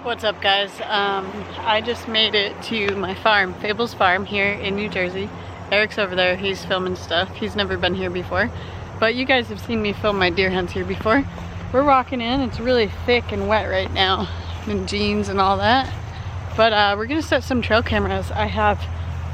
What's up, guys? I just made it to my farm, Fable's Farm, here in New Jersey. Eric's over there, he's filming stuff. He's never been here before. But you guys have seen me film my deer hunts here before. We're walking in, it's really thick and wet right now, in jeans and all that. But we're gonna set some trail cameras. I have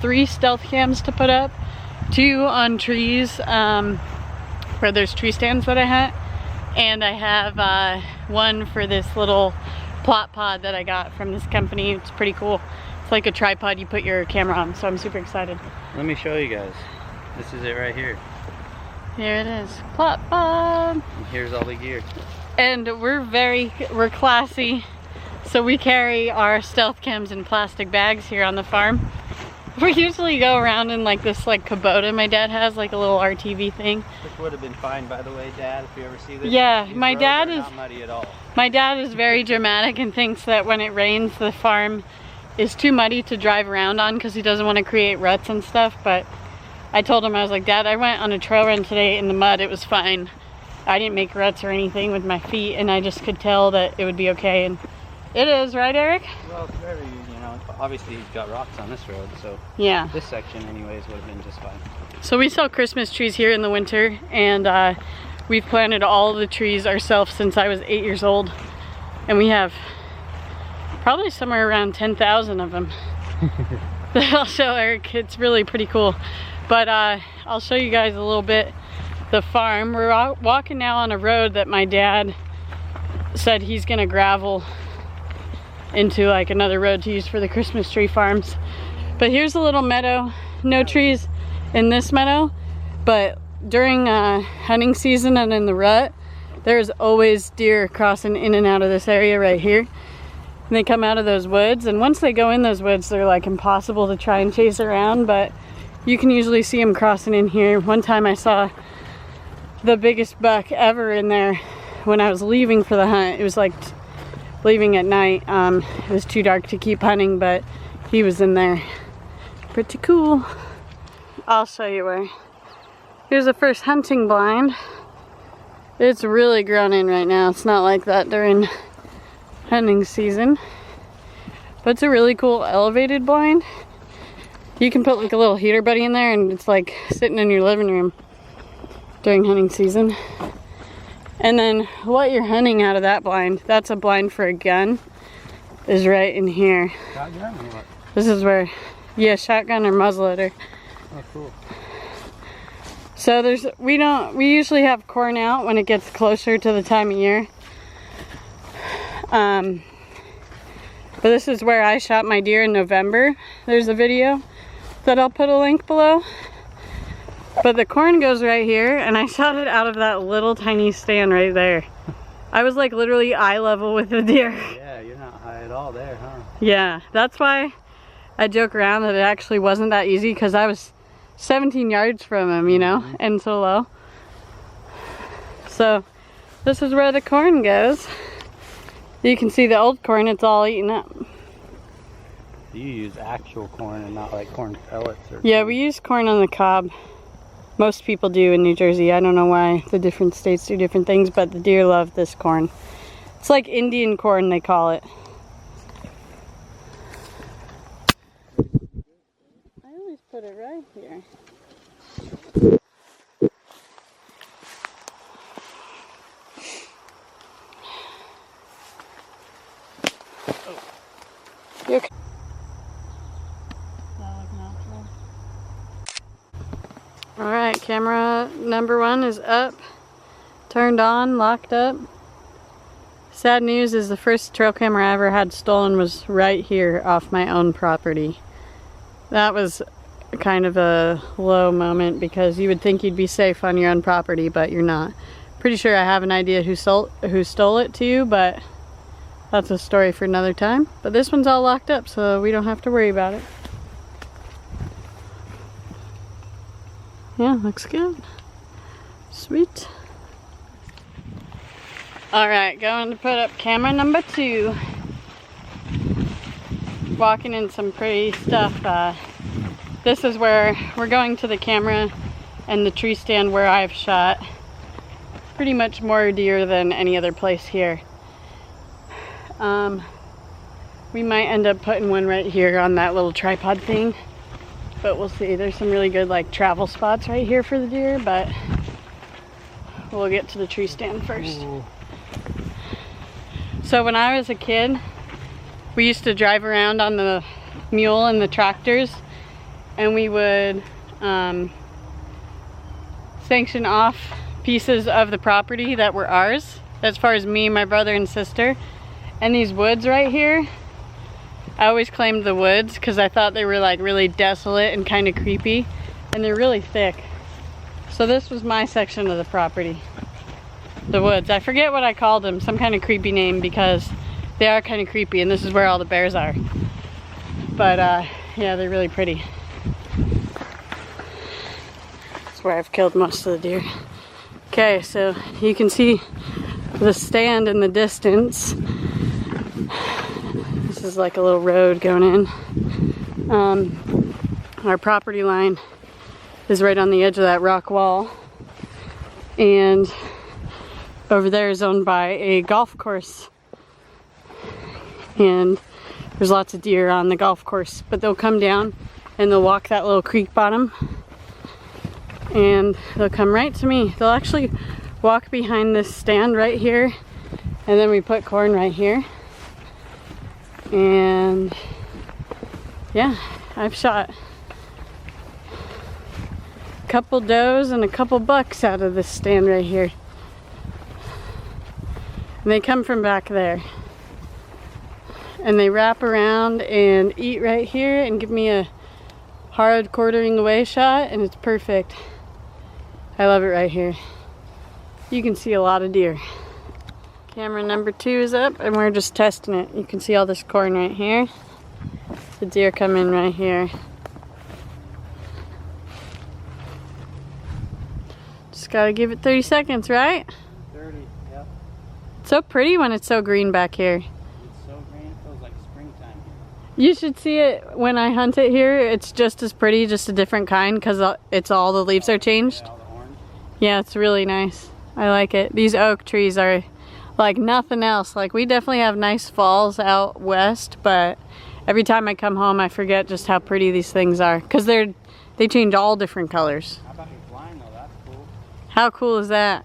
3 stealth cams to put up, 2 on trees where there's tree stands that I hunt, and I have 1 for this little plot pod that I got from this company. It's pretty cool. It's like a tripod you put your camera on, so I'm super excited. Let me show you guys. This is it right here. Here it is, plot pod. And here's all the gear. And we're classy, so we carry our stealth cams in plastic bags here on the farm. We usually go around in like this Kubota my dad has, like a little RTV thing. This would have been fine, by the way, Dad, if you ever see this. Yeah, These my roads dad are is not muddy at all. My dad is very dramatic and thinks that when it rains, the farm is too muddy to drive around on because he doesn't want to create ruts and stuff. But I told him, I was like, Dad, I went on a trail run today in the mud. It was fine. I didn't make ruts or anything with my feet, and I just could tell that it would be okay. And it is, right, Eric? Well, it's very, obviously he's got rocks on this road, so yeah, this section anyways would have been just fine. So we sell Christmas trees here in the winter, and we've planted all the trees ourselves since I was 8 years old, and we have probably somewhere around 10,000 of them. I'll show Eric. It's really pretty cool. But I'll show you guys a little bit the farm. We're walking now on a road that my dad said he's gonna gravel into like another road to use for the Christmas tree farms. But here's a little meadow. No trees in this meadow, but during hunting season and in the rut, there's always deer crossing in and out of this area right here. And they come out of those woods, and once they go in those woods, they're like impossible to try and chase around, but you can usually see them crossing in here. One time I saw the biggest buck ever in there when I was leaving for the hunt. It was like leaving at night. It was too dark to keep hunting, but he was in there. Pretty cool. I'll show you where. Here's the first hunting blind. It's really grown in right now. It's not like that during hunting season, but it's a really cool elevated blind. You can put like a little heater buddy in there, and it's like sitting in your living room during hunting season. And then what you're hunting out of that blind, that's a blind for a gun, is right in here. Shotgun or what? This is where, yeah, shotgun or muzzleloader. Oh, cool. So we usually have corn out when it gets closer to the time of year. But this is where I shot my deer in November. There's a video that I'll put a link below. But the corn goes right here, and I shot it out of that little tiny stand right there. I was like literally eye level with the deer. Yeah, you're not high at all there, huh? Yeah, that's why I joke around that it actually wasn't that easy, because I was 17 yards from him, you know, and so low. So this is where the corn goes. You can see the old corn, it's all eaten up. You use actual corn and not like corn pellets or Yeah, we use corn on the cob. Most people do in New Jersey. I don't know why the different states do different things, but the deer love this corn. It's like Indian corn, they call it. I always put it right here. Oh. You okay? Alright, camera number 1 is up, turned on, locked up. Sad news is the first trail camera I ever had stolen was right here off my own property. That was kind of a low moment, because you would think you'd be safe on your own property, but you're not. Pretty sure I have an idea who stole it to you, but that's a story for another time. But this one's all locked up, so we don't have to worry about it. Yeah, looks good. Sweet. Alright, going to put up camera number 2. Walking in some pretty stuff. This is where we're going to the camera and the tree stand where I've shot pretty much more deer than any other place here. We might end up putting one right here on that little tripod thing, but we'll see. There's some really good like travel spots right here for the deer, but we'll get to the tree stand first. Ooh. So when I was a kid, we used to drive around on the mule and the tractors, and we would sanction off pieces of the property that were ours, as far as me, my brother, and sister. And these woods right here, I always claimed the woods because I thought they were like really desolate and kind of creepy, and they're really thick. So this was my section of the property, the woods. I forget what I called them, some kind of creepy name, because they are kind of creepy, and this is where all the bears are. But yeah, they're really pretty. That's where I've killed most of the deer. Okay, so you can see the stand in the distance. This is like a little road going in. Our property line is right on the edge of that rock wall, and over there is owned by a golf course, and there's lots of deer on the golf course, but they'll come down and they'll walk that little creek bottom, and they'll come right to me. They'll actually walk behind this stand right here, and then we put corn right here. And yeah, I've shot a couple does and a couple bucks out of this stand right here. And they come from back there. And they wrap around and eat right here and give me a hard quartering away shot, and it's perfect. I love it right here. You can see a lot of deer. Camera number 2 is up, and we're just testing it. You can see all this corn right here. The deer come in right here. Just gotta give it 30 seconds, right? 30, yep. It's so pretty when it's so green back here. It's so green, it feels like springtime. You should see it when I hunt it here. It's just as pretty, just a different kind, because it's all the leaves are changed. Yeah, all the orange. Yeah, it's really nice. I like it. These oak trees are like nothing else. Like, we definitely have nice falls out west, but every time I come home I forget just how pretty these things are, because they change all different colors. How about your blind though? That's cool. How cool is that?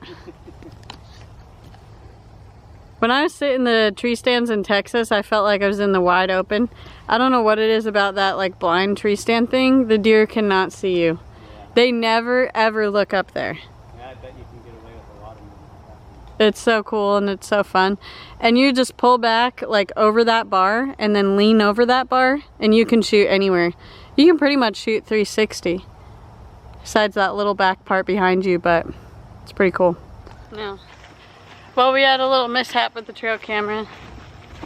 When I was sitting in the tree stands in Texas, I felt like I was in the wide open. I don't know what it is about that like blind tree stand thing. The deer cannot see you. Yeah. They never ever look up there. Yeah, I bet you can get away with a lot of them. It's so cool and it's so fun. And you just pull back like over that bar and then lean over that bar, and you can shoot anywhere. You can pretty much shoot 360. Besides that little back part behind you, but it's pretty cool. No. Well, we had a little mishap with the trail camera.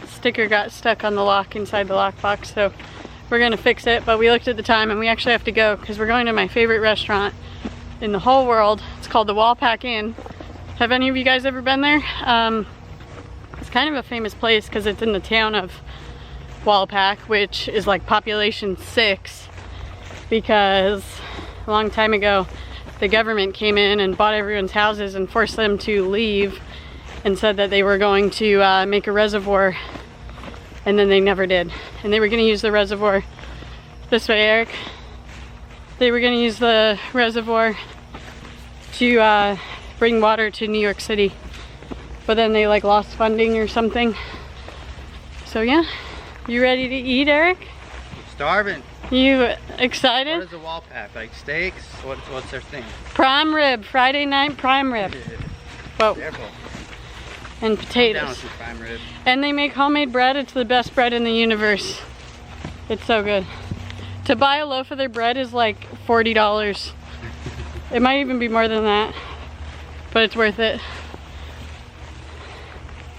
The sticker got stuck on the lock inside the lockbox, so we're gonna fix it. But we looked at the time and we actually have to go because we're going to my favorite restaurant in the whole world. It's called the Walpack Inn. Have any of you guys ever been there? It's kind of a famous place because it's in the town of Walpack, which is like population 6, because a long time ago the government came in and bought everyone's houses and forced them to leave, and said that they were going to make a reservoir, and then they never did. And they were going to use the reservoir this way, Eric. They were going to use the reservoir to bring water to New York City, but then they like lost funding or something. So yeah, you ready to eat, Eric? Starving. You excited? What is a Walpack? Like steaks? What's their thing? Prime rib, Friday night prime rib. Whoa. Careful. And potatoes. Down with some prime rib. And they make homemade bread. It's the best bread in the universe. It's so good. To buy a loaf of their bread is like $40. It might even be more than that, but it's worth it.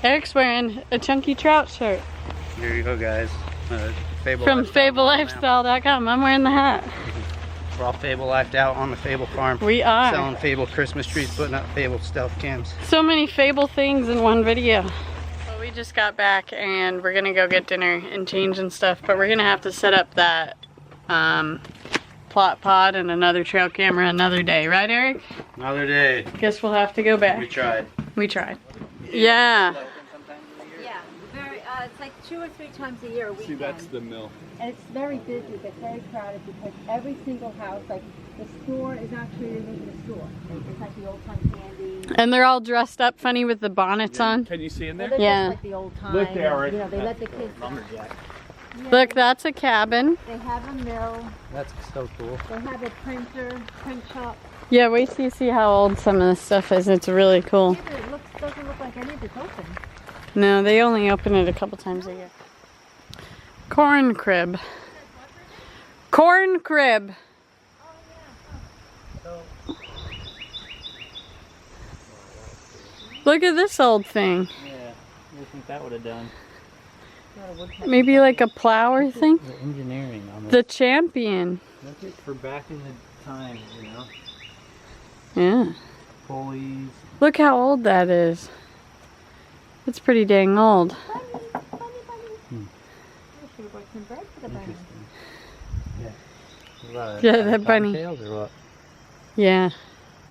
Eric's wearing a Chunky Trout shirt. Here you go, guys. From FableLifestyle.com. I'm wearing the hat. We're all Fable lifed out on the Fable farm. We are. Selling Fable Christmas trees, putting up Fable stealth cams. So many Fable things in one video. Well, we just got back and we're gonna go get dinner and change and stuff, but we're gonna have to set up that plot pod and another trail camera another day. Right, Eric? Another day. Guess we'll have to go back. We tried. We tried. Yeah. Yeah, very, it's like 2 or 3 times a year, a weekend. See, that's the mill. And it's very busy, but very crowded because every single house, like the store is actually making a store. It's like the old time candy. And they're all dressed up funny with the bonnets on. Can you see in So there? they're Yeah. just like the old time. Look there, You know, they let the kids. Lumberjack. Yeah, Look, that's a cabin. They have a mill. That's so cool. They have a printer, print shop. Yeah, wait till you see how old some of this stuff is. It's really cool. Yeah, but it doesn't look like any of it's open. No, they only open it a couple times a year. Corn crib. Corn crib. Look at this old thing. Yeah, what do you think that would have done? Maybe like a plower thing? The engineering on this. The champion. Look at for back in the time, you know? Yeah. Pulleys. Look how old that is. It's pretty dang old. Interesting. Yeah. Yeah, that bunny. Tails or what? Yeah.